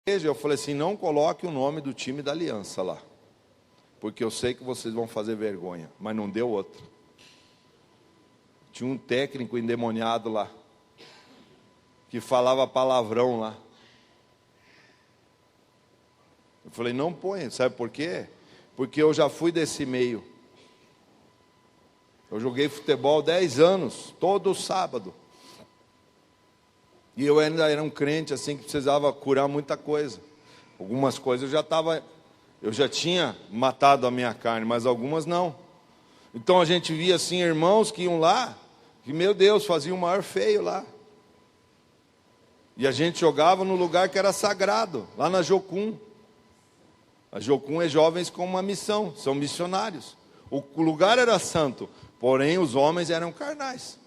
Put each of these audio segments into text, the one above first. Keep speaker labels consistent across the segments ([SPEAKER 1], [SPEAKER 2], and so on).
[SPEAKER 1] Eu falei assim, não coloque o nome do time da Aliança lá, porque eu sei que vocês vão fazer vergonha, mas não deu outra. Tinha um técnico endemoniado lá, que falava palavrão lá. Eu falei, não põe, sabe por quê? Porque eu já fui desse meio. Eu joguei futebol 10 anos, todo sábado. E eu ainda era um crente assim que precisava curar muita coisa. Algumas coisas eu já tinha matado a minha carne, mas algumas não. Então a gente via assim irmãos que iam lá, que meu Deus, faziam o maior feio lá. E a gente jogava no lugar que era sagrado, lá na Jocum. A Jocum é jovens com uma missão, são missionários. O lugar era santo, porém os homens eram carnais.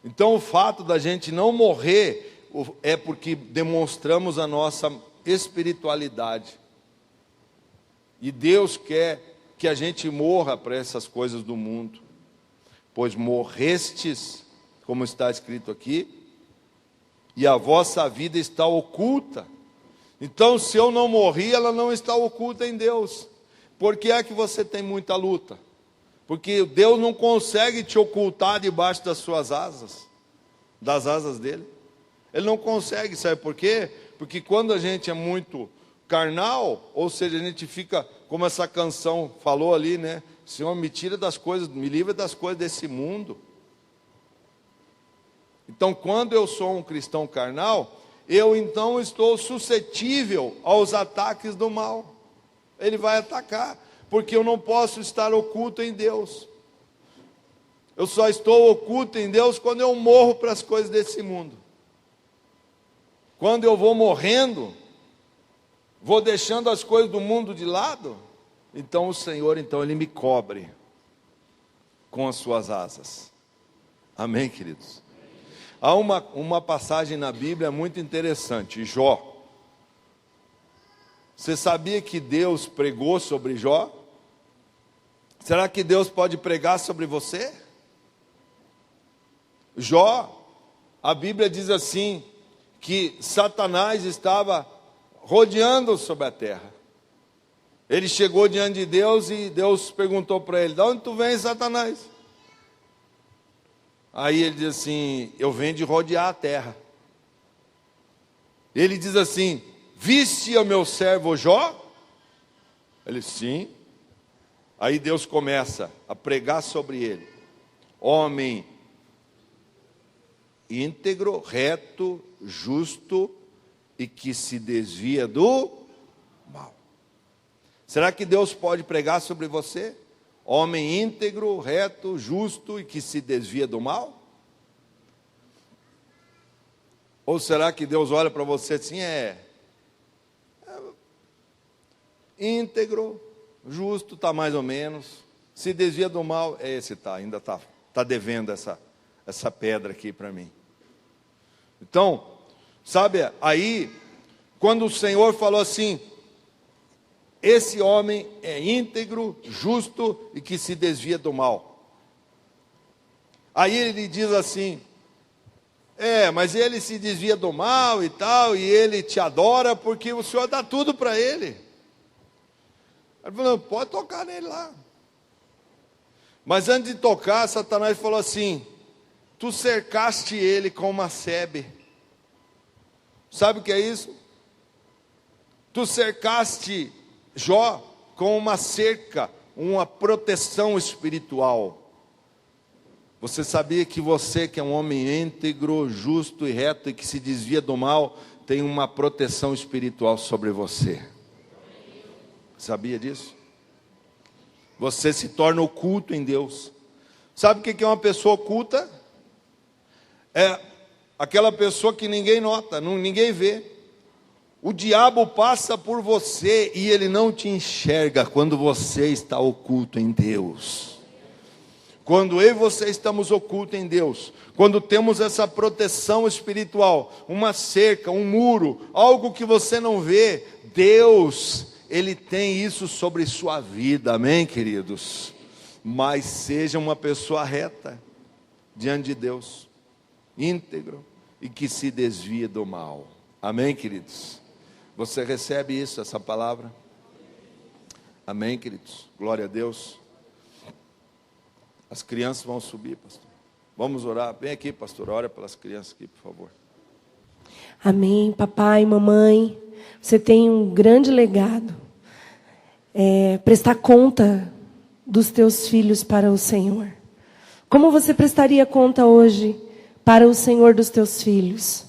[SPEAKER 1] Então o fato da gente não morrer é porque demonstramos a nossa espiritualidade. E Deus quer que a gente morra para essas coisas do mundo. Pois morrestes, como está escrito aqui, e a vossa vida está oculta. Então se eu não morri, ela não está oculta em Deus. Por que é que você tem muita luta? Porque Deus não consegue te ocultar debaixo das suas asas, das asas dele. Ele não consegue, sabe por quê? Porque quando a gente é muito carnal, ou seja, a gente fica, como essa canção falou ali, né? Senhor, me tira das coisas, me livra das coisas desse mundo. Então, quando eu sou um cristão carnal, eu então estou suscetível aos ataques do mal. Ele vai atacar, porque eu não posso estar oculto em Deus. Eu só estou oculto em Deus quando eu morro para as coisas desse mundo. Quando eu vou morrendo, vou deixando as coisas do mundo de lado, então o Senhor, Ele me cobre com as suas asas. Amém, queridos? Há uma passagem na Bíblia muito interessante, Jó. Você sabia que Deus pregou sobre Jó? Será que Deus pode pregar sobre você? Jó, a Bíblia diz assim, que Satanás estava rodeando sobre a terra. Ele chegou diante de Deus e Deus perguntou para ele, de onde tu vens, Satanás? Aí ele diz assim, eu venho de rodear a terra. Ele diz assim, viste o meu servo Jó? Ele, sim. Aí Deus começa a pregar sobre ele. Homem íntegro, reto, justo e que se desvia do mal. Será que Deus pode pregar sobre você? Homem íntegro, reto, justo e que se desvia do mal? Ou será que Deus olha para você assim, íntegro, justo, está mais ou menos, se desvia do mal, esse ainda está devendo essa pedra aqui para mim. Então, sabe, aí, quando o Senhor falou assim, esse homem é íntegro, justo e que se desvia do mal. Aí ele diz assim, mas ele se desvia do mal e tal, e ele te adora porque o Senhor dá tudo para ele. Ele falou, pode tocar nele lá. Mas antes de tocar, Satanás falou assim, tu cercaste ele com uma sebe. Sabe o que é isso? Tu cercaste Jó com uma cerca, uma proteção espiritual. Você sabia que você, que é um homem íntegro, justo e reto e que se desvia do mal, tem uma proteção espiritual sobre você? Sabia disso? Você se torna oculto em Deus. Sabe o que é uma pessoa oculta? É aquela pessoa que ninguém nota, ninguém vê. O diabo passa por você e ele não te enxerga quando você está oculto em Deus. Quando eu e você estamos ocultos em Deus, quando temos essa proteção espiritual, uma cerca, um muro, algo que você não vê, Deus, Ele tem isso sobre sua vida, amém, queridos? Mas seja uma pessoa reta diante de Deus, íntegro e que se desvia do mal. Amém, queridos? Você recebe isso, essa palavra? Amém, queridos? Glória a Deus. As crianças vão subir, pastor. Vamos orar. Vem aqui, pastor. Ora pelas crianças aqui, por favor.
[SPEAKER 2] Amém. Papai, mamãe, você tem um grande legado. Prestar conta dos teus filhos para o Senhor. Como você prestaria conta hoje para o Senhor dos teus filhos?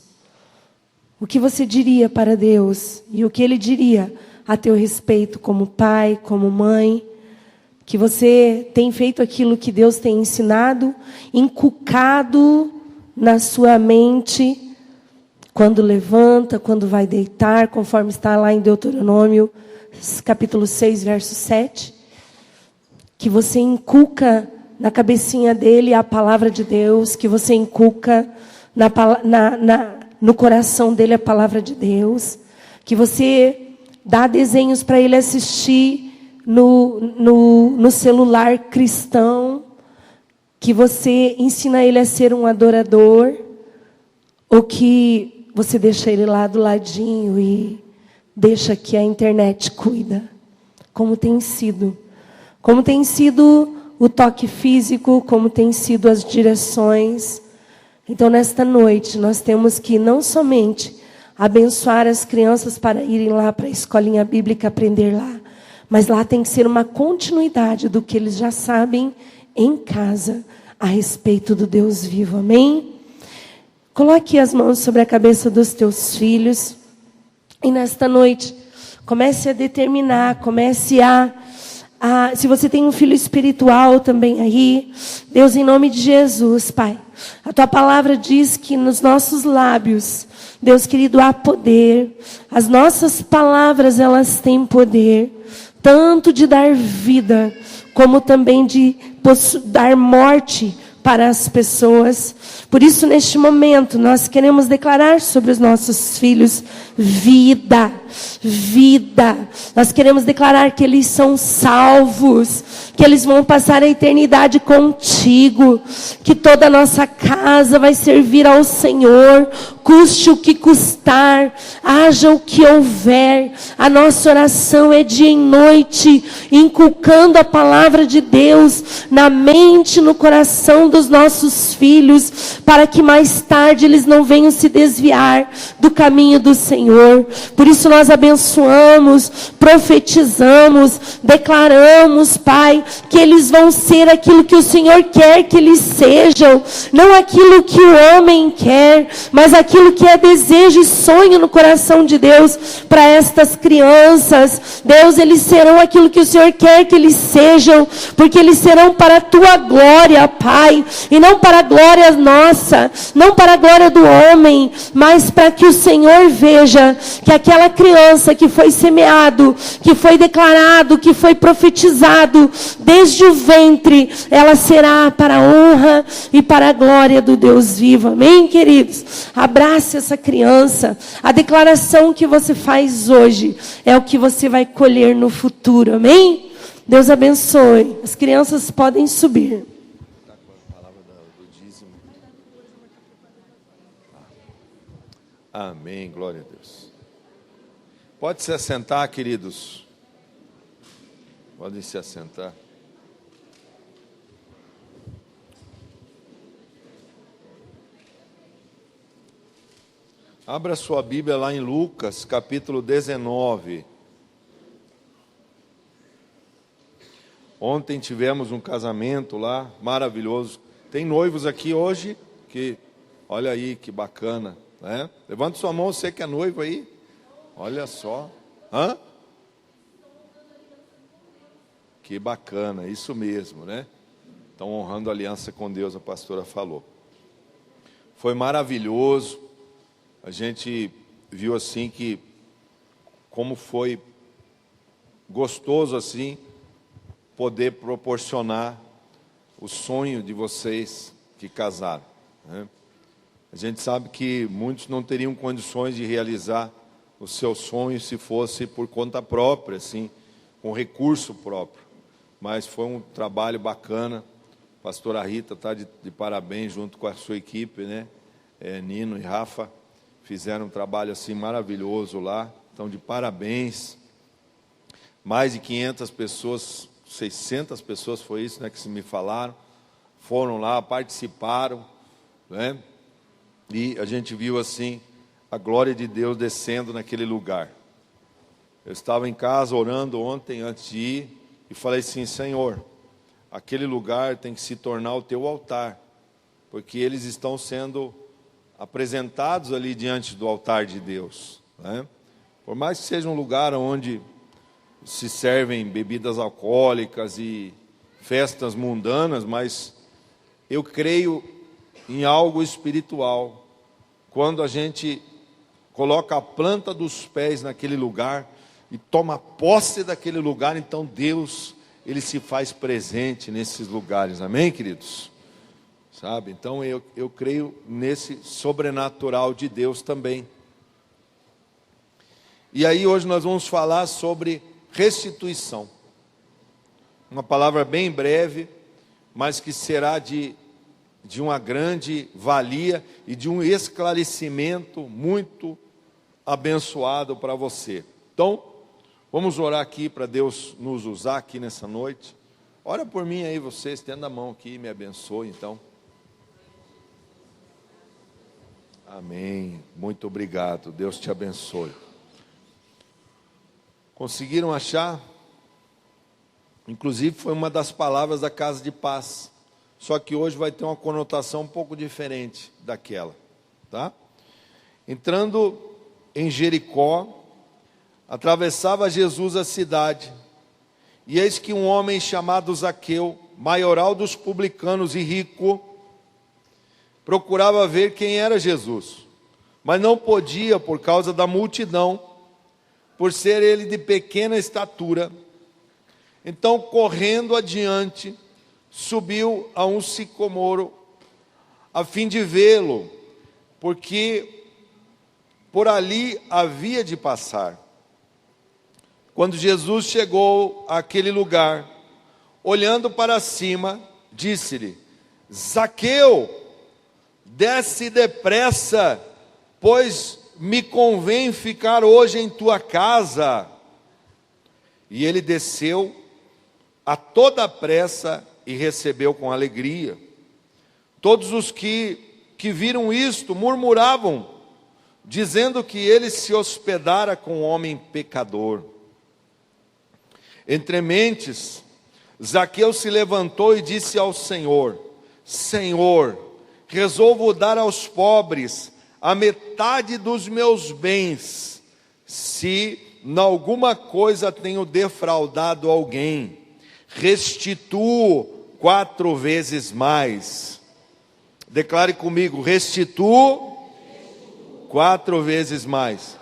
[SPEAKER 2] O que você diria para Deus? E o que Ele diria a teu respeito como pai, como mãe? Que você tem feito aquilo que Deus tem ensinado, inculcado na sua mente, quando levanta, quando vai deitar, conforme está lá em Deuteronômio, capítulo 6, verso 7. Que você inculca na cabecinha dele a palavra de Deus, que você inculca no coração dele a palavra de Deus, que você dá desenhos para ele assistir no celular cristão, que você ensina ele a ser um adorador, ou que você deixa ele lá do ladinho e deixa que a internet cuida. Como tem sido o toque físico, como tem sido as direções. Então, nesta noite, nós temos que não somente abençoar as crianças para irem lá para a escolinha bíblica aprender lá, mas lá tem que ser uma continuidade do que eles já sabem em casa a respeito do Deus vivo. Amém? Coloque as mãos sobre a cabeça dos teus filhos. E nesta noite, comece a determinar, se você tem um filho espiritual também aí, Deus, em nome de Jesus, Pai, a Tua palavra diz que nos nossos lábios, Deus querido, há poder. As nossas palavras, elas têm poder, tanto de dar vida, como também de dar morte para as pessoas. Por isso, neste momento, nós queremos declarar sobre os nossos filhos vida, vida. Nós queremos declarar que eles são salvos, que eles vão passar a eternidade contigo, que toda a nossa casa vai servir ao Senhor, custe o que custar, haja o que houver. A nossa oração é dia e noite, inculcando a palavra de Deus na mente, no coração dos nossos filhos, para que mais tarde eles não venham se desviar do caminho do Senhor. Por isso nós abençoamos, profetizamos, declaramos, Pai, que eles vão ser aquilo que o Senhor quer que eles sejam, não aquilo que o homem quer, mas aquilo que é desejo e sonho no coração de Deus para estas crianças. Deus, eles serão aquilo que o Senhor quer que eles sejam, porque eles serão para a Tua glória, Pai, e não para a glória nossa, não para a glória do homem, mas para que o Senhor veja que aquela criança que foi semeado, que foi declarado, que foi profetizado desde o ventre, ela será para a honra e para a glória do Deus vivo. Amém, queridos? Abrace essa criança. A declaração que você faz hoje é o que você vai colher no futuro. Amém? Deus abençoe. As crianças podem subir.
[SPEAKER 1] Amém, glória a Deus. Pode se assentar, queridos. Podem se assentar. Abra sua Bíblia lá em Lucas, capítulo 19. Ontem tivemos um casamento lá, maravilhoso. Tem noivos aqui hoje, que, olha aí, que bacana, né? Levanta sua mão, você que é noivo aí. Olha só. Hã? Que bacana, isso mesmo, né? Estão honrando a aliança com Deus, a pastora falou. Foi maravilhoso. A gente viu assim que, como foi gostoso assim, poder proporcionar o sonho de vocês que casaram, né? A gente sabe que muitos não teriam condições de realizar o seu sonho se fosse por conta própria, assim, com recurso próprio. Mas foi um trabalho bacana. A pastora Rita está de parabéns junto com a sua equipe, né? Nino e Rafa fizeram um trabalho assim maravilhoso lá, então de parabéns. Mais de 500 pessoas, 600 pessoas foi isso, né, que me falaram, foram lá, participaram, né? E a gente viu assim a glória de Deus descendo naquele lugar. Eu estava em casa orando ontem antes de ir e falei assim: Senhor, aquele lugar tem que se tornar o teu altar, porque eles estão sendo apresentados ali diante do altar de Deus, né? Por mais que seja um lugar onde se servem bebidas alcoólicas e festas mundanas, mas eu creio em algo espiritual. Quando a gente coloca a planta dos pés naquele lugar e toma posse daquele lugar, então Deus, Ele se faz presente nesses lugares, amém, queridos? Sabe? Então eu creio nesse sobrenatural de Deus também. E aí hoje nós vamos falar sobre restituição. Uma palavra bem breve, mas que será de uma grande valia e de um esclarecimento muito abençoado para você. Então, vamos orar aqui para Deus nos usar aqui nessa noite. Ora por mim aí, você estenda a mão aqui e me abençoe, então. Amém. Muito obrigado. Deus te abençoe. Conseguiram achar? Inclusive foi uma das palavras da Casa de Paz. Só que hoje vai ter uma conotação um pouco diferente daquela, tá? Entrando em Jericó, atravessava Jesus a cidade. E eis que um homem chamado Zaqueu, maioral dos publicanos e rico, procurava ver quem era Jesus, mas não podia por causa da multidão, por ser ele de pequena estatura. Então, correndo adiante, subiu a um sicomoro, a fim de vê-lo, porque por ali havia de passar. Quando Jesus chegou àquele lugar, olhando para cima, disse-lhe: Zaqueu, desce depressa, pois me convém ficar hoje em tua casa. E ele desceu a toda pressa e recebeu com alegria. Todos os que viram isto murmuravam, dizendo que ele se hospedara com um homem pecador. Entre mentes, Zaqueu se levantou e disse ao Senhor: Senhor, resolvo dar aos pobres a metade dos meus bens, se em alguma coisa tenho defraudado alguém, restituo 4 vezes mais. Declare comigo: restituo 4 vezes mais.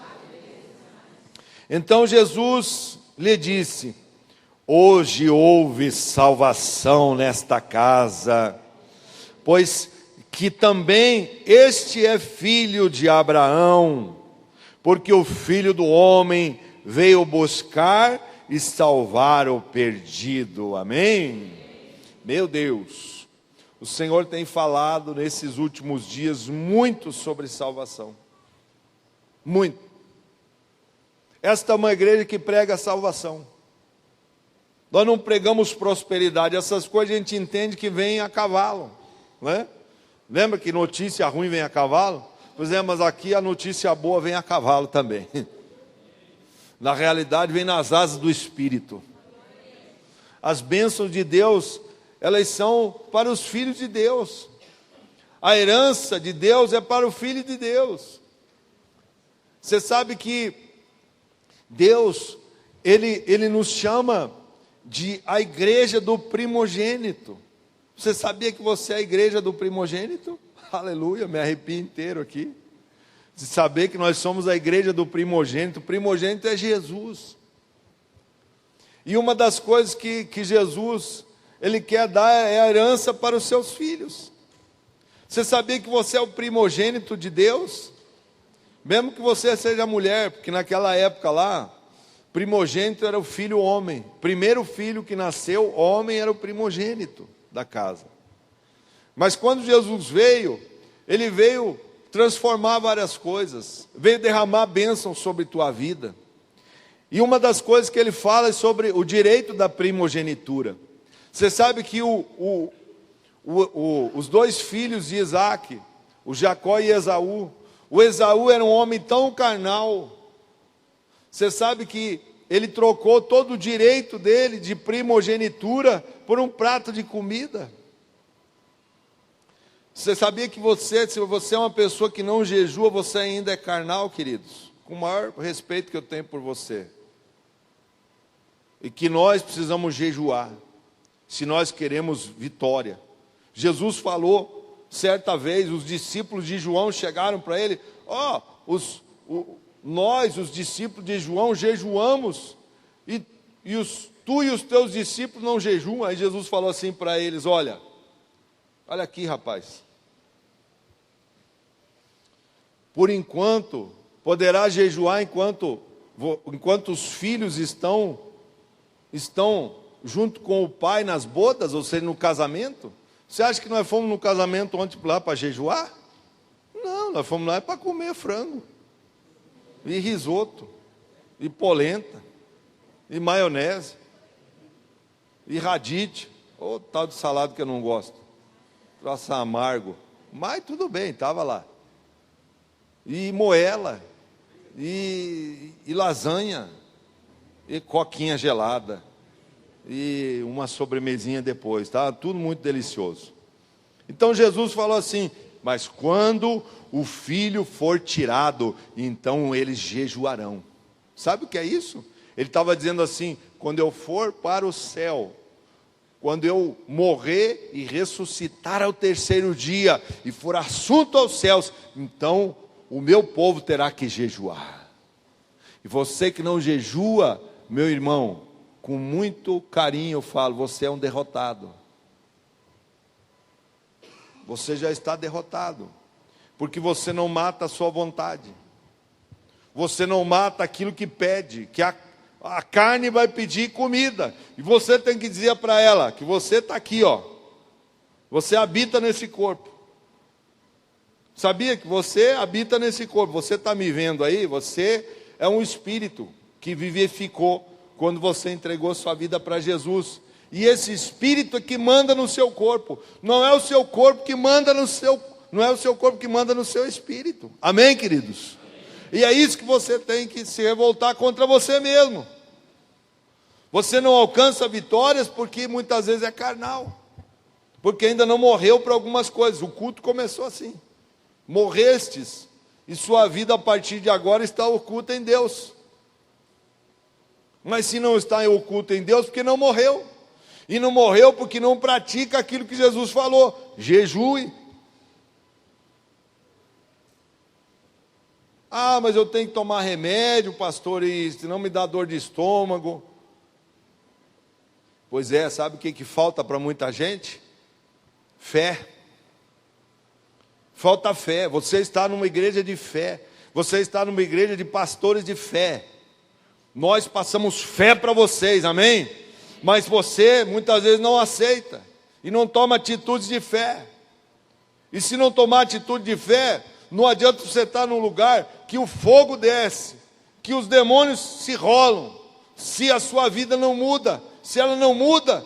[SPEAKER 1] Então Jesus lhe disse: hoje houve salvação nesta casa, pois que também este é filho de Abraão, porque o Filho do Homem veio buscar e salvar o perdido. Amém? Meu Deus, o Senhor tem falado nesses últimos dias muito sobre salvação. Muito. Esta é uma igreja que prega salvação. Nós não pregamos prosperidade. Essas coisas a gente entende que vem a cavalo, né? Lembra que notícia ruim vem a cavalo? Pois é, mas aqui a notícia boa vem a cavalo também. Na realidade, vem nas asas do Espírito. As bênçãos de Deus, elas são para os filhos de Deus. A herança de Deus é para o Filho de Deus. Você sabe que Deus, Ele nos chama de a igreja do primogênito. Você sabia que você é a igreja do primogênito? Aleluia, me arrepio inteiro aqui. De saber que nós somos a igreja do primogênito. O primogênito é Jesus. E uma das coisas que Jesus, Ele quer dar é a herança para os seus filhos. Você sabia que você é o primogênito de Deus? Mesmo que você seja mulher, porque naquela época lá, primogênito era o filho homem. Primeiro filho que nasceu, homem, era o primogênito da casa. Mas quando Jesus veio, Ele veio transformar várias coisas, veio derramar bênção sobre tua vida. E uma das coisas que ele fala é sobre o direito da primogenitura. Você sabe que os dois filhos de Isaac, o Jacó e Esaú, o Esaú era um homem tão carnal. Você sabe que ele trocou todo o direito dele de primogenitura por um prato de comida. Você sabia que se você é uma pessoa que não jejua, você ainda é carnal, queridos? Com o maior respeito que eu tenho por você. E que nós precisamos jejuar, se nós queremos vitória. Jesus falou, certa vez, os discípulos de João chegaram para ele, nós, os discípulos de João, jejuamos, tu e os teus discípulos não jejuam. Aí Jesus falou assim para eles, olha aqui, rapaz, por enquanto, poderá jejuar enquanto os filhos estão junto com o pai nas bodas, ou seja, no casamento? Você acha que nós fomos no casamento ontem lá para jejuar? Não, nós fomos lá para comer frango, e risoto, e polenta, e maionese, e radite, ou tal de salada que eu não gosto, troço amargo, mas tudo bem, estava lá. E moela, e lasanha, e coquinha gelada, e uma sobremesinha depois, tá? Tudo muito delicioso. Então Jesus falou assim, mas quando o filho for tirado, então eles jejuarão. Sabe o que é isso? Ele estava dizendo assim, quando eu for para o céu, quando eu morrer e ressuscitar ao terceiro dia, e for assunto aos céus, então o meu povo terá que jejuar. E você que não jejua, meu irmão, com muito carinho eu falo, você é um derrotado. Você já está derrotado, porque você não mata a sua vontade. Você não mata aquilo que pede, que a carne vai pedir comida, e você tem que dizer para ela, que você está aqui, você habita nesse corpo. Sabia que você habita nesse corpo? Você está me vendo aí? Você é um espírito que vivificou quando você entregou sua vida para Jesus. E esse espírito é que manda no seu corpo. Não é o seu corpo que manda no seu, não é o seu corpo que manda no seu espírito. Amém, queridos? E é isso que você tem que se revoltar contra você mesmo. Você não alcança vitórias porque muitas vezes é carnal. Porque ainda não morreu para algumas coisas. O culto começou assim. Morrestes, e sua vida a partir de agora está oculta em Deus. Mas se não está oculta em Deus, porque não morreu. E não morreu porque não pratica aquilo que Jesus falou. Jejue. Mas eu tenho que tomar remédio, pastor, e senão me dá dor de estômago. Pois é, sabe o que falta para muita gente? Fé. Falta fé. Você está numa igreja de fé. Você está numa igreja de pastores de fé. Nós passamos fé para vocês, amém? Mas você muitas vezes não aceita e não toma atitudes de fé. E se não tomar atitude de fé, não adianta você estar num lugar que o fogo desce, que os demônios se rolam, se a sua vida não muda. Se ela não muda,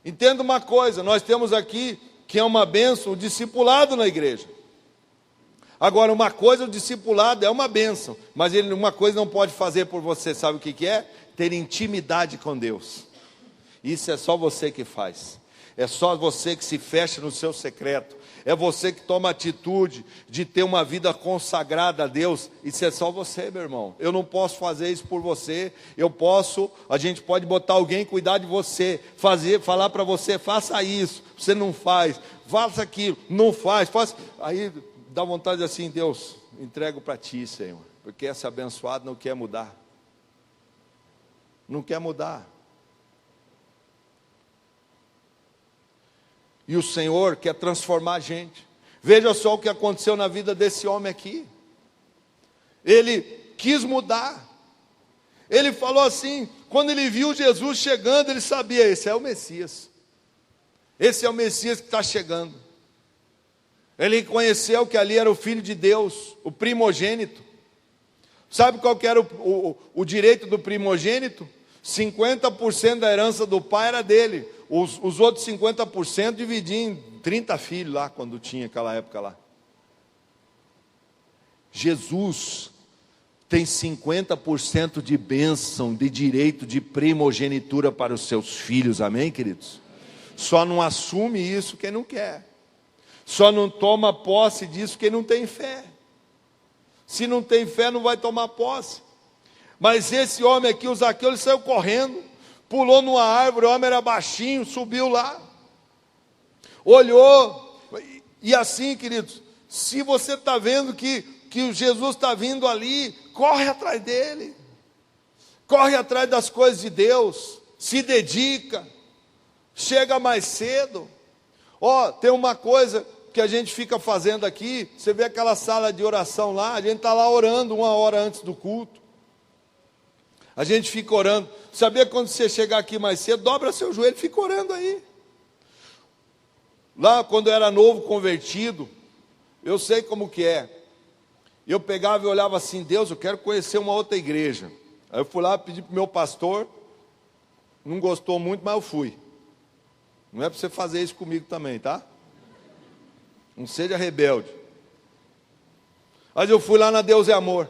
[SPEAKER 1] entenda uma coisa, nós temos aqui, que é uma bênção, o discipulado na igreja. Agora, uma coisa, o discipulado é uma bênção, mas uma coisa não pode fazer por você, sabe o que é? Ter intimidade com Deus. Isso é só você que faz. É só você que se fecha no seu secreto. É você que toma a atitude de ter uma vida consagrada a Deus. Isso é só você, meu irmão. Eu não posso fazer isso por você. A gente pode botar alguém cuidar de você, falar para você, faça isso, você não faz, faça aquilo, não faz, aí dá vontade assim, Deus, entrego para ti, Senhor, porque esse abençoado não quer mudar. Não quer mudar. E o Senhor quer transformar a gente. Veja só o que aconteceu na vida desse homem aqui. Ele quis mudar. Ele falou assim, quando ele viu Jesus chegando, ele sabia, esse é o Messias. Esse é o Messias que está chegando. Ele reconheceu que ali era o Filho de Deus, o primogênito. Sabe qual que era o direito do primogênito? 50% da herança do pai era dele. Os outros 50% dividiam em 30 filhos lá, quando tinha aquela época lá. Jesus tem 50% de bênção, de direito de primogenitura para os seus filhos, amém, queridos? Só não assume isso quem não quer. Só não toma posse disso quem não tem fé. Se não tem fé, não vai tomar posse. Mas esse homem aqui, o Zaqueu, ele saiu correndo, pulou numa árvore, o homem era baixinho, subiu lá, olhou, e assim, queridos, se você está vendo que Jesus está vindo ali, corre atrás dele, corre atrás das coisas de Deus, se dedica, chega mais cedo. Tem uma coisa que a gente fica fazendo aqui, você vê aquela sala de oração lá, a gente está lá orando 1 hora antes do culto, a gente fica orando. Sabia quando você chegar aqui mais cedo, dobra seu joelho e fica orando aí. Lá quando eu era novo convertido, eu sei como que é, eu pegava e olhava assim, Deus, eu quero conhecer uma outra igreja. Aí eu fui lá, pedi para o meu pastor, não gostou muito, mas eu fui. Não é para você fazer isso comigo também, tá? Não seja rebelde. Mas eu fui lá na Deus é Amor.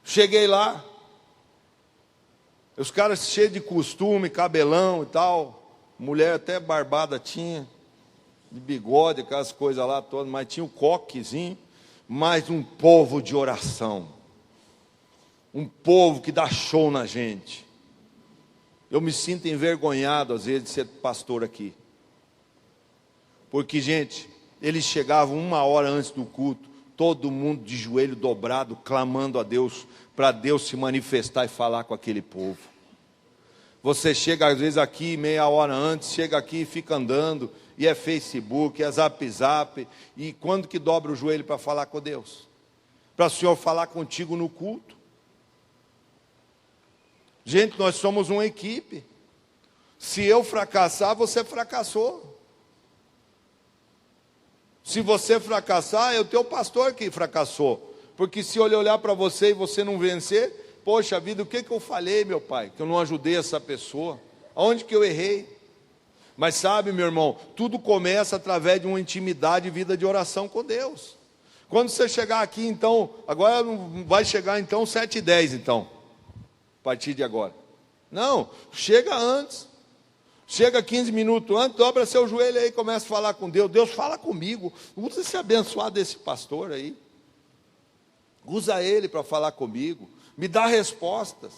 [SPEAKER 1] Cheguei lá, os caras cheios de costume, cabelão e tal, mulher até barbada tinha, de bigode, aquelas coisas lá todas, mas tinha um coquezinho, mais um povo de oração, um povo que dá show na gente. Eu me sinto envergonhado às vezes de ser pastor aqui, porque gente, eles chegavam 1 hora antes do culto, todo mundo de joelho dobrado, clamando a Deus, para Deus se manifestar e falar com aquele povo. Você chega às vezes aqui meia hora antes, chega aqui e fica andando, e é Facebook, é Zap, e quando que dobra o joelho para falar com Deus? Para o Senhor falar contigo no culto? Gente, nós somos uma equipe. Se eu fracassar, você fracassou. Se você fracassar, é o teu pastor que fracassou. Porque se ele olhar para você e você não vencer, poxa vida, o que eu falhei, meu pai? Que eu não ajudei essa pessoa. Aonde que eu errei? Mas sabe, meu irmão, tudo começa através de uma intimidade e vida de oração com Deus. Quando você chegar aqui, então, agora não vai chegar então 7h10, então, a partir de agora. Não, chega antes. Chega 15 minutos antes, dobra seu joelho aí e começa a falar com Deus. Deus, fala comigo. Usa esse abençoado desse pastor aí. Usa ele para falar comigo. Me dá respostas.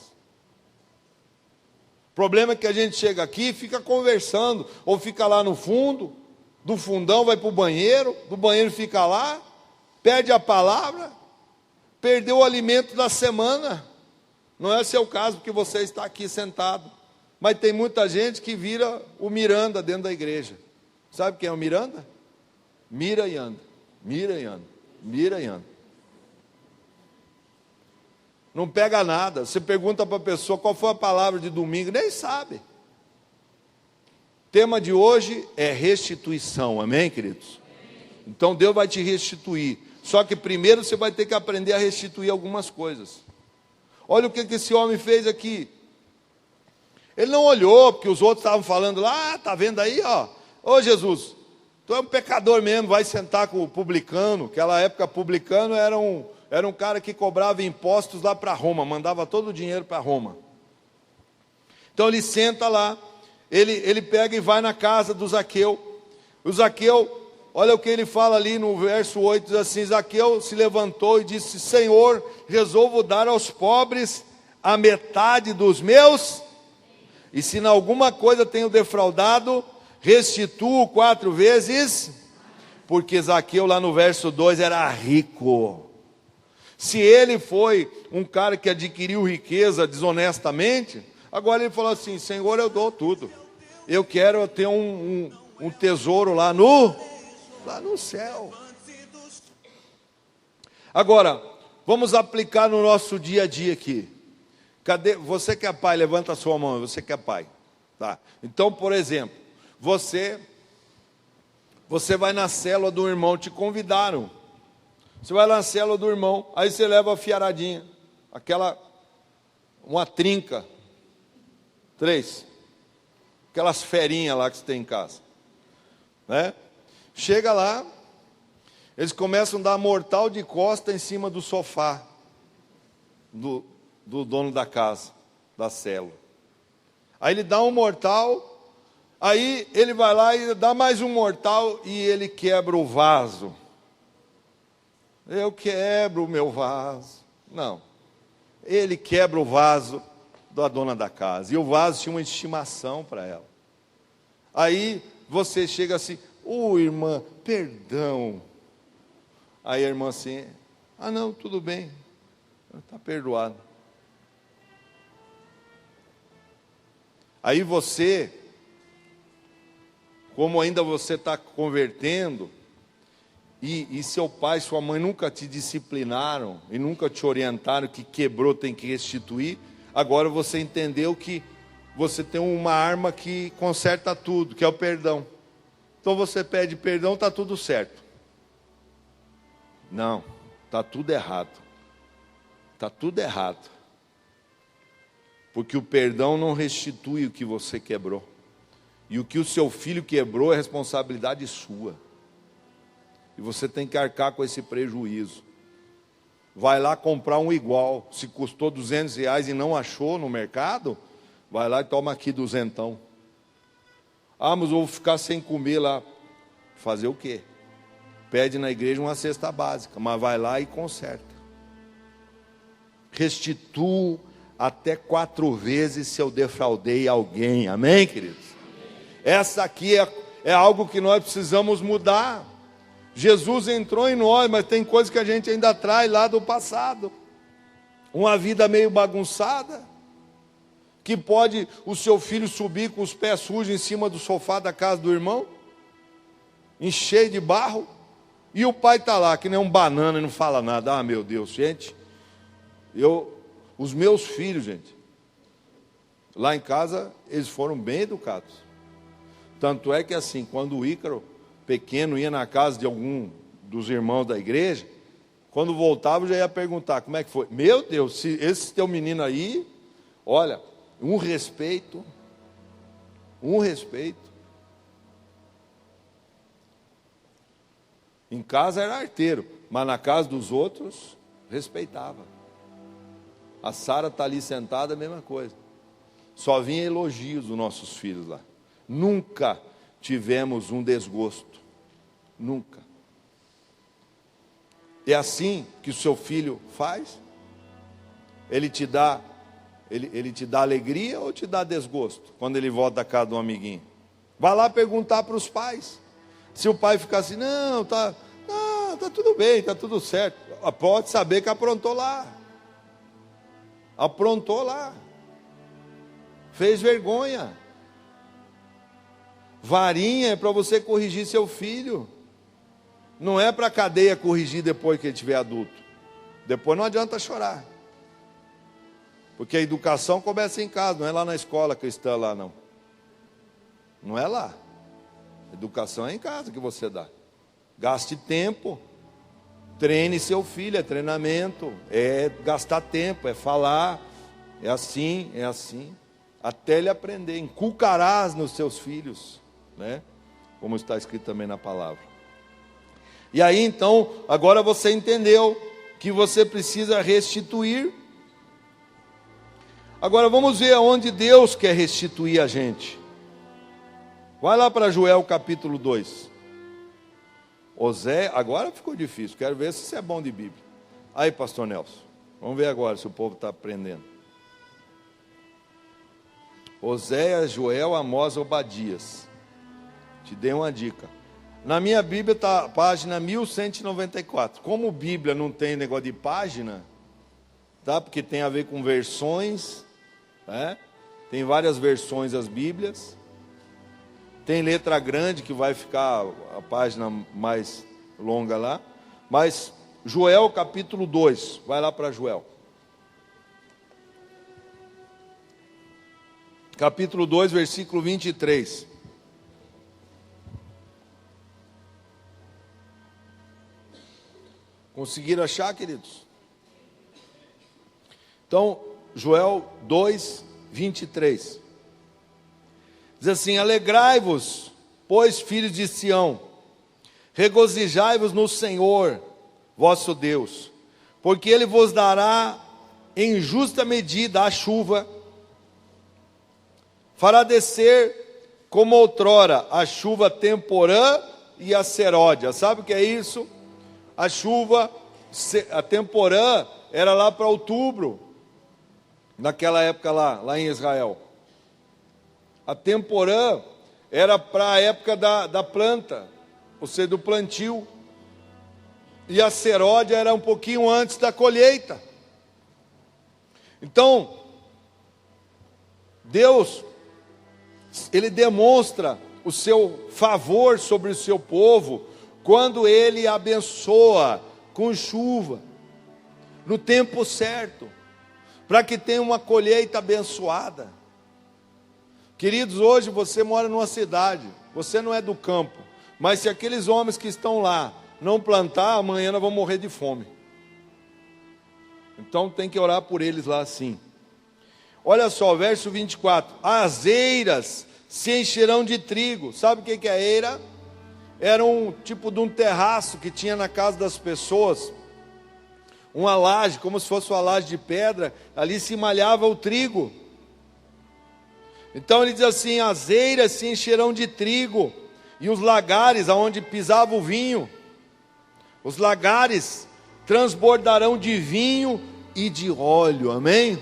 [SPEAKER 1] O problema é que a gente chega aqui e fica conversando. Ou fica lá no fundo. Do fundão vai para o banheiro. Do banheiro fica lá. Perde a palavra. Perdeu o alimento da semana. Não é seu caso, porque você está aqui sentado. Mas tem muita gente que vira o Miranda dentro da igreja. Sabe quem é o Miranda? Mira e anda, mira e anda, mira e anda. Não pega nada. Você pergunta para a pessoa qual foi a palavra de domingo, nem sabe. O tema de hoje é restituição, amém, queridos? Então Deus vai te restituir. Só que primeiro você vai ter que aprender a restituir algumas coisas. Olha o que esse homem fez aqui. Ele não olhou, porque os outros estavam falando lá, está vendo aí, ó. Ô Jesus, tu é um pecador mesmo, vai sentar com o publicano. Naquela época, publicano era um cara que cobrava impostos lá para Roma, mandava todo o dinheiro para Roma. Então ele senta lá, ele pega e vai na casa do Zaqueu. O Zaqueu, olha o que ele fala ali no verso 8, diz assim, Zaqueu se levantou e disse, Senhor, resolvo dar aos pobres a metade dos meus... E se em alguma coisa tenho defraudado, restituo 4 vezes, porque Zaqueu lá no verso 2 era rico. Se ele foi um cara que adquiriu riqueza desonestamente, agora ele falou assim, Senhor, eu dou tudo. Eu quero ter um tesouro lá no céu. Agora, vamos aplicar no nosso dia a dia aqui. Cadê? Você que é pai, levanta a sua mão, você que é pai. Tá? Então, por exemplo, você Você vai na célula do irmão, te convidaram. Você vai lá na célula do irmão, aí você leva a fiaradinha, uma trinca, 3, aquelas ferinhas lá que você tem em casa, né? Chega lá, eles começam a dar mortal de costa em cima do sofá do dono da casa, da célula. Aí ele dá um mortal. Aí ele vai lá e dá mais um mortal e ele quebra o vaso. Eu quebro o meu vaso. Não. Ele quebra o vaso da dona da casa. E o vaso tinha uma estimação para ela. Aí você chega assim, irmã, perdão. Aí a irmã assim, não, tudo bem. Está perdoado. Aí você, como ainda você está convertendo, e seu pai e sua mãe nunca te disciplinaram, e nunca te orientaram que quebrou tem que restituir, agora você entendeu que você tem uma arma que conserta tudo, que é o perdão. Então você pede perdão, está tudo certo. Não, está tudo errado. Está tudo errado. Porque o perdão não restitui o que você quebrou. E o que o seu filho quebrou é responsabilidade sua. E você tem que arcar com esse prejuízo. Vai lá comprar um igual. Se custou R$200 e não achou no mercado, vai lá e toma aqui R$200. Mas eu vou ficar sem comer lá. Fazer o quê? Pede na igreja uma cesta básica, mas vai lá e conserta. Restituo até 4 vezes se eu defraudei alguém. Amém, queridos? Essa aqui é algo que nós precisamos mudar. Jesus entrou em nós, mas tem coisas que a gente ainda traz lá do passado. Uma vida meio bagunçada, que pode o seu filho subir com os pés sujos em cima do sofá da casa do irmão, encher de barro, e o pai está lá, que nem um banana e não fala nada. Meu Deus, gente, os meus filhos, gente, lá em casa, eles foram bem educados. Tanto é que assim, quando o Ícaro, pequeno, ia na casa de algum dos irmãos da igreja, quando voltava, já ia perguntar, como é que foi? Meu Deus, se esse teu menino aí, olha, um respeito. Em casa era arteiro, mas na casa dos outros, respeitava. A Sara está ali sentada, a mesma coisa. Só vinha elogios dos nossos filhos lá. Nunca tivemos um desgosto. Nunca. É assim que o seu filho faz? Ele te dá alegria ou te dá desgosto quando ele volta da casa de um amiguinho? Vai lá perguntar para os pais. Se o pai ficar assim, não, tá tudo bem, tá tudo certo, pode saber que aprontou lá. Fez vergonha. Varinha é para você corrigir seu filho. Não é para a cadeia corrigir depois que ele estiver adulto. Depois não adianta chorar. Porque a educação começa em casa, não é lá na escola cristã lá não. Não é lá. A educação é em casa que você dá. Gaste tempo. Treine seu filho, é treinamento. É gastar tempo, é falar. É assim. Até ele aprender. Inculcarás nos seus filhos, né? Como está escrito também na palavra. E aí então, agora você entendeu que você precisa restituir. Agora vamos ver aonde Deus quer restituir a gente. Vai lá para Joel capítulo 2. Agora ficou difícil, quero ver se você é bom de Bíblia. Aí, pastor Nelson, vamos ver agora se o povo está aprendendo. Oséias, Joel, Amós, Obadias. Te dei uma dica. Na minha Bíblia está a página 1194. Como Bíblia não tem negócio de página, tá? Porque tem a ver com versões, né? Tem várias versões as Bíblias. Tem letra grande que vai ficar a página mais longa lá. Mas Joel capítulo 2, vai lá para Joel. Capítulo 2, versículo 23. Conseguiram achar, queridos? Então, Joel 2, 23. Diz assim: alegrai-vos, pois, filhos de Sião, regozijai-vos no Senhor, vosso Deus, porque Ele vos dará em justa medida a chuva, fará descer como outrora a chuva temporã e a seródia. Sabe o que é isso? A chuva, a temporã, era lá para outubro, naquela época lá em Israel. A temporã era para a época da planta, ou seja, do plantio. E a seródia era um pouquinho antes da colheita. Então, Deus, Ele demonstra o seu favor sobre o seu povo, quando Ele abençoa com chuva, no tempo certo, para que tenha uma colheita abençoada. Queridos, hoje você mora numa cidade, você não é do campo, mas se aqueles homens que estão lá não plantar, amanhã nós vamos morrer de fome. Então tem que orar por eles lá sim. Olha só, verso 24: as eiras se encherão de trigo. Sabe o que é eira? Era um tipo de um terraço que tinha na casa das pessoas, uma laje, como se fosse uma laje de pedra, ali se malhava o trigo. Então ele diz assim: as eiras se encherão de trigo, e os lagares aonde pisava o vinho, os lagares transbordarão de vinho e de óleo. Amém?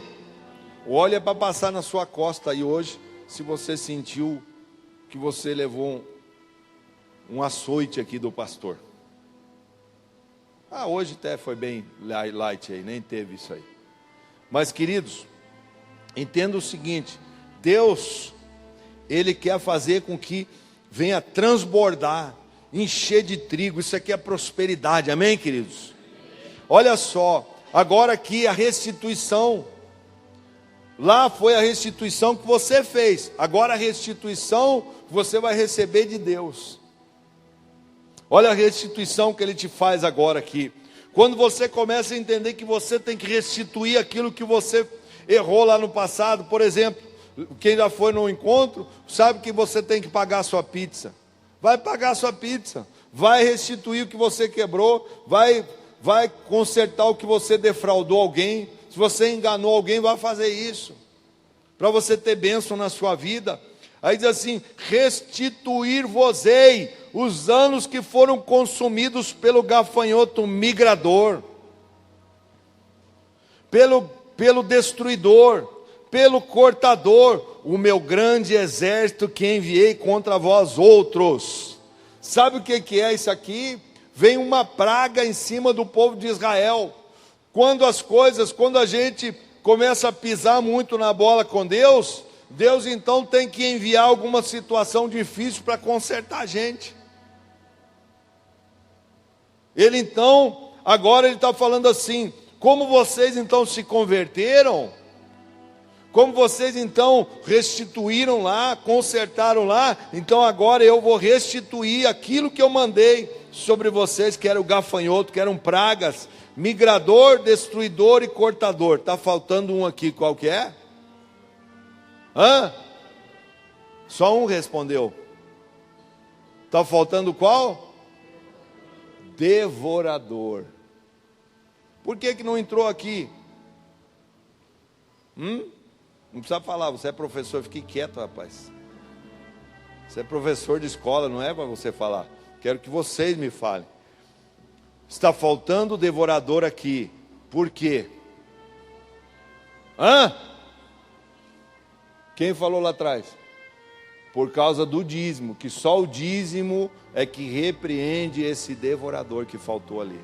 [SPEAKER 1] O óleo é para passar na sua costa aí hoje, se você sentiu que você levou um açoite aqui do pastor. Hoje até foi bem light aí, nem teve isso aí. Mas queridos, entenda o seguinte: Deus, Ele quer fazer com que venha transbordar, encher de trigo. Isso aqui é prosperidade, amém, queridos? Olha só, agora aqui a restituição. Lá foi a restituição que você fez, agora a restituição você vai receber de Deus. Olha a restituição que Ele te faz agora aqui. Quando você começa a entender que você tem que restituir aquilo que você errou lá no passado. Por exemplo, quem já foi no encontro, sabe que você tem que pagar a sua pizza. Vai pagar a sua pizza, vai restituir o que você quebrou, vai consertar o que você defraudou alguém. Se você enganou alguém, vai fazer isso, para você ter bênção na sua vida. Aí diz assim: restituir-vos-ei os anos que foram consumidos pelo gafanhoto migrador, pelo destruidor, pelo cortador, o meu grande exército que enviei contra vós outros. Sabe o que é isso aqui? Vem uma praga em cima do povo de Israel. Quando a gente começa a pisar muito na bola com Deus, Deus então tem que enviar alguma situação difícil para consertar a gente. Ele então, agora ele está falando assim: como vocês então se converteram, como vocês então restituíram lá, consertaram lá, então agora eu vou restituir aquilo que eu mandei sobre vocês, que era o gafanhoto, que eram pragas, migrador, destruidor e cortador. Está faltando um aqui, qual que é? Só um respondeu. Está faltando qual? Devorador. Por que não entrou aqui? Não precisa falar, você é professor, fique quieto, rapaz. Você é professor de escola, não é para você falar. Quero que vocês me falem. Está faltando devorador aqui. Por quê? Quem falou lá atrás? Por causa do dízimo, que só o dízimo é que repreende esse devorador que faltou ali.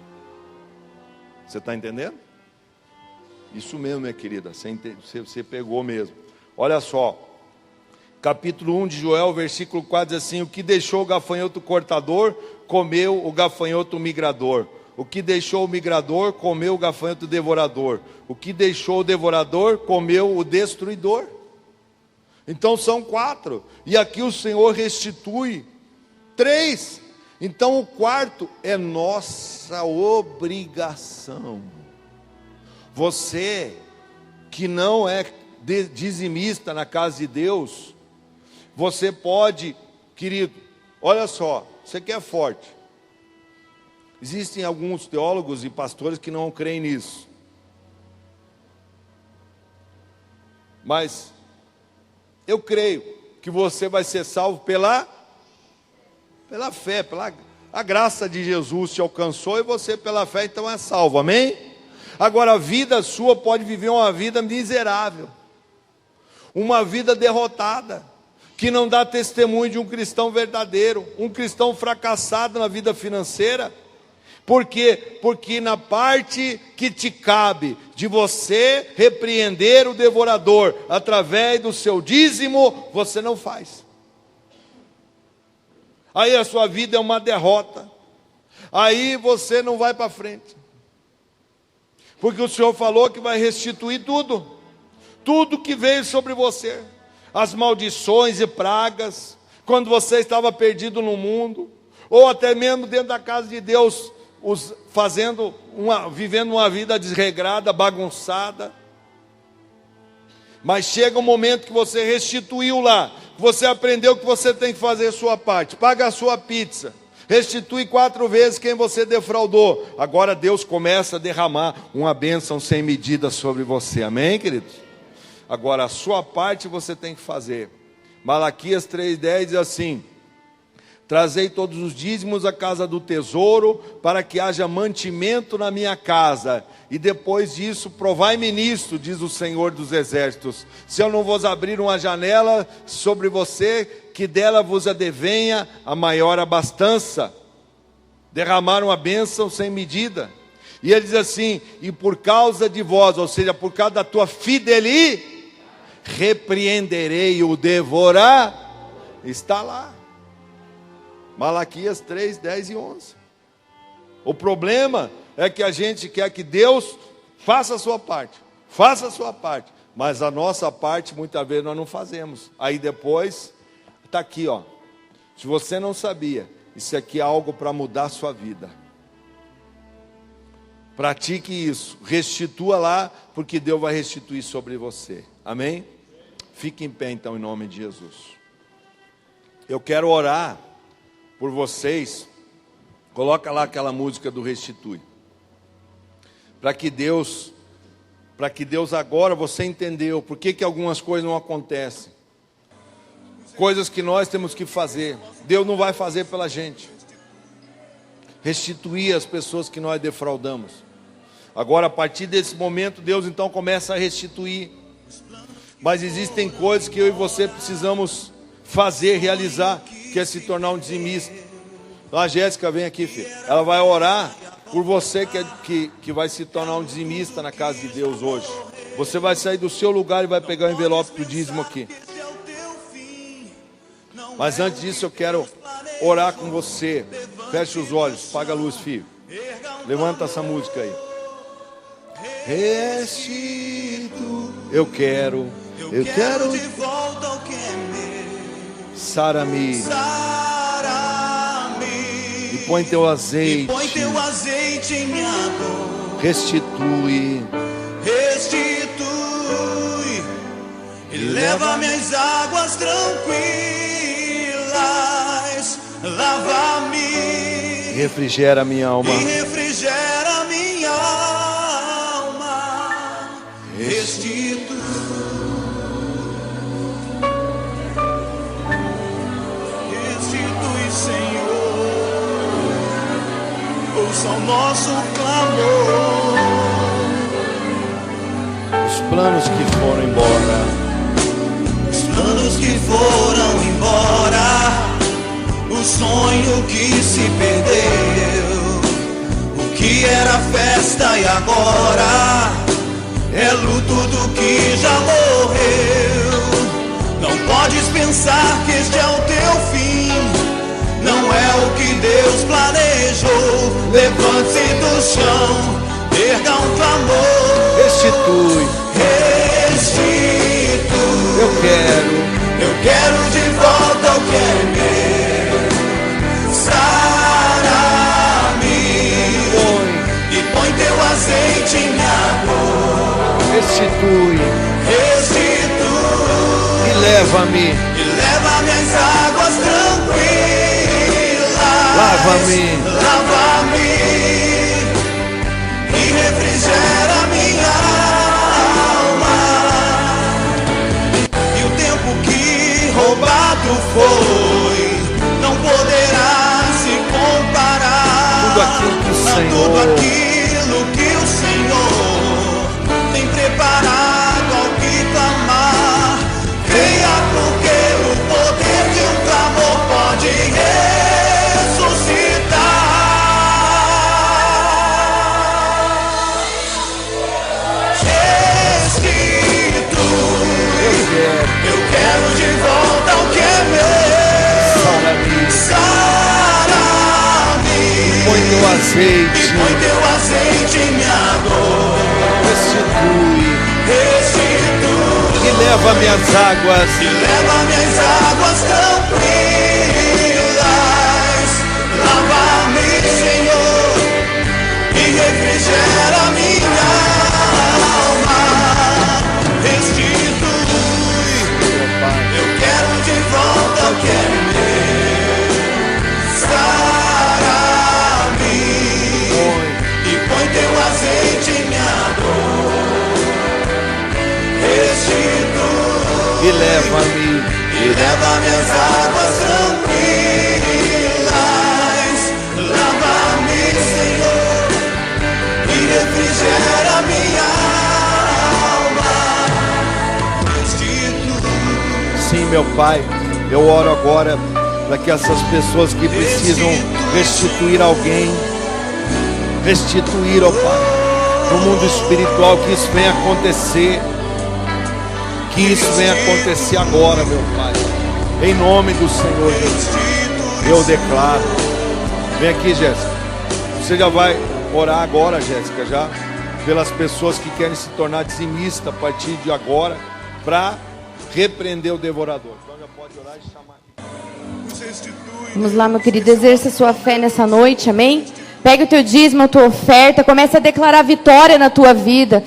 [SPEAKER 1] Você está entendendo? Isso mesmo, minha querida, você pegou mesmo. Olha só, capítulo 1 de Joel, versículo 4 diz assim: o que deixou o gafanhoto cortador, comeu o gafanhoto migrador. O que deixou o migrador, comeu o gafanhoto devorador. O que deixou o devorador, comeu o destruidor. Então são 4. E aqui o Senhor restitui 3. Então o quarto é nossa obrigação. Você que não é dizimista na casa de Deus, você pode, querido, olha só, você que é forte. Existem alguns teólogos e pastores que não creem nisso. Mas eu creio que você vai ser salvo pela fé, a graça de Jesus te alcançou e você pela fé então é salvo, amém? Agora a vida sua pode viver uma vida miserável, uma vida derrotada, que não dá testemunho de um cristão verdadeiro, um cristão fracassado na vida financeira. Por quê? Porque na parte que te cabe de você repreender o devorador através do seu dízimo, você não faz. Aí a sua vida é uma derrota. Aí você não vai para frente. Porque o Senhor falou que vai restituir tudo. Tudo que veio sobre você. As maldições e pragas. Quando você estava perdido no mundo. Ou até mesmo dentro da casa de Deus. Vivendo uma vida desregrada, bagunçada. Mas chega um momento que você restituiu lá. Você aprendeu que você tem que fazer a sua parte. Paga a sua pizza. Restitui 4 vezes quem você defraudou. Agora Deus começa a derramar uma bênção sem medida sobre você. Amém, queridos? Agora a sua parte você tem que fazer. Malaquias 3,10 diz assim: trazei todos os dízimos à casa do tesouro, para que haja mantimento na minha casa. E depois disso, provai-me nisto, diz o Senhor dos Exércitos, se eu não vos abrir uma janela sobre você, que dela vos advenha a maior abastança. Derramar uma bênção sem medida. E ele diz assim: e por causa de vós, ou seja, por causa da tua fidelidade, repreenderei o devorar. Está lá. Malaquias 3, 10 e 11. O problema é que a gente quer que Deus faça a sua parte. Faça a sua parte. Mas a nossa parte, muitas vezes, nós não fazemos. Aí depois, está aqui, ó. Se você não sabia, isso aqui é algo para mudar a sua vida. Pratique isso. Restitua lá, porque Deus vai restituir sobre você. Amém? Fique em pé, então, em nome de Jesus. Eu quero orar por vocês. Coloca lá aquela música do Restitui. Para que Deus agora, você entendeu por que algumas coisas não acontecem. Coisas que nós temos que fazer. Deus não vai fazer pela gente. Restituir as pessoas que nós defraudamos. Agora, a partir desse momento, Deus então começa a restituir. Mas existem coisas que eu e você precisamos fazer, realizar, que é se tornar um dizimista. Então a Jéssica vem aqui, filho. Ela vai orar por você que vai se tornar um dizimista na casa de Deus hoje. Você vai sair do seu lugar e vai pegar o envelope do dízimo aqui. Mas antes disso eu quero orar com você. Feche os olhos, apaga a luz, filho. Levanta essa música aí. Eu quero de volta o que é meu. Sara-me. E põe teu azeite em minha dor. Restitui. E leva-me às águas tranquilas. Lava-me. Refrigera minha alma. Restitui. Ouça o nosso clamor. Os planos que foram embora. Os planos que foram embora. O sonho que se perdeu. O que era festa e agora é luto do que já morreu. Não podes pensar que este é o teu fim. Não é o que Deus planejou. Levante-se do chão, erga um clamor. Restitui. Eu quero de volta o que é meu. restitui,
[SPEAKER 3] restitui,
[SPEAKER 1] e leva-me,
[SPEAKER 3] às águas tranquilas,
[SPEAKER 1] lava-me,
[SPEAKER 3] lava-me e refrigera minha alma. E o tempo que roubado foi não poderá se comparar.
[SPEAKER 1] tudo aquilo que o
[SPEAKER 3] Tudo
[SPEAKER 1] Senhor
[SPEAKER 3] aquilo que o Senhor tem preparado ao que clamar. Venha, porque o poder de um clamor pode ressuscitar. Restitui, eu quero de volta o que é meu.
[SPEAKER 1] sara-me,
[SPEAKER 3] Sara-me,
[SPEAKER 1] põe teu azeite,
[SPEAKER 3] põe teu azeite em minha dor.
[SPEAKER 1] restitui,
[SPEAKER 3] Restitui,
[SPEAKER 1] e leva-me às águas,
[SPEAKER 3] e leva-me às águas tranquilas. Lava-me, Senhor, e refrigera minha alma. Restitui,
[SPEAKER 1] meu Pai,
[SPEAKER 3] eu quero de volta o que é meu. Sara-me e põe teu azeite em minha dor. Restitui,
[SPEAKER 1] e leva-me,
[SPEAKER 3] e leva-me às águas tranquilas. Lava-me, Senhor, e refrigera minha alma. Restitui,
[SPEAKER 1] sim, meu Pai, eu oro agora para que essas pessoas que precisam restituir alguém, restituir, ó Pai, no mundo espiritual, que isso venha acontecer, que isso venha acontecer agora, meu Pai, em nome do Senhor Jesus, eu declaro. Vem aqui, Jéssica, você já vai orar agora, Jéssica, já, pelas pessoas que querem se tornar dizimistas a partir de agora, para repreender o devorador. Então já pode orar e chamar aqui.
[SPEAKER 4] Vamos lá, meu querido, exerça a sua fé nessa noite, amém? Pega o teu dízimo, a tua oferta, comece a declarar vitória na tua vida.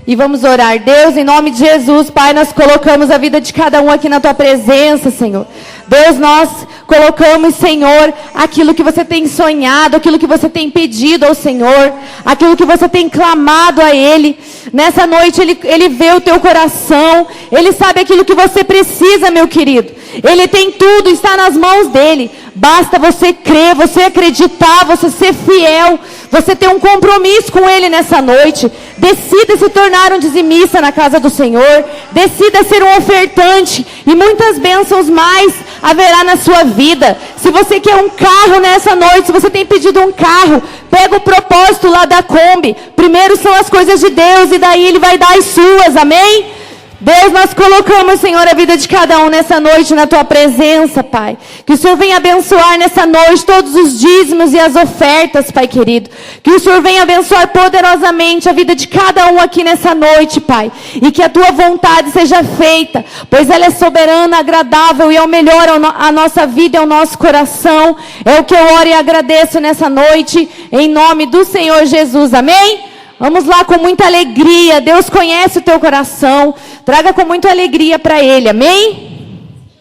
[SPEAKER 4] E vamos orar. Deus, em nome de Jesus, Pai, nós colocamos a vida de cada um aqui na tua presença, Senhor. Deus, nós colocamos, Senhor, aquilo que você tem sonhado, aquilo que você tem pedido ao Senhor, aquilo que você tem clamado a Ele. Nessa noite, Ele vê o teu coração, Ele sabe aquilo que você precisa, meu querido. Ele tem tudo, está nas mãos dEle. Basta você crer, você acreditar, você ser fiel, você ter um compromisso com Ele nessa noite. Decida se tornar um dizimista na casa do Senhor. Decida ser um ofertante. E muitas bênçãos mais haverá na sua vida. Se você quer um carro nessa noite, se você tem pedido um carro, pega o propósito lá da Kombi. Primeiro são as coisas de Deus e daí Ele vai dar as suas, amém? Deus, nós colocamos, Senhor, a vida de cada um nessa noite na Tua presença, Pai. Que o Senhor venha abençoar nessa noite todos os dízimos e as ofertas, Pai querido. Que o Senhor venha abençoar poderosamente a vida de cada um aqui nessa noite, Pai. E que a Tua vontade seja feita, pois ela é soberana, agradável e é o melhor à nossa vida e ao nosso coração. É o que eu oro e agradeço nessa noite, em nome do Senhor Jesus, amém? Vamos lá com muita alegria. Deus conhece o teu coração. Traga com muita alegria para Ele. Amém?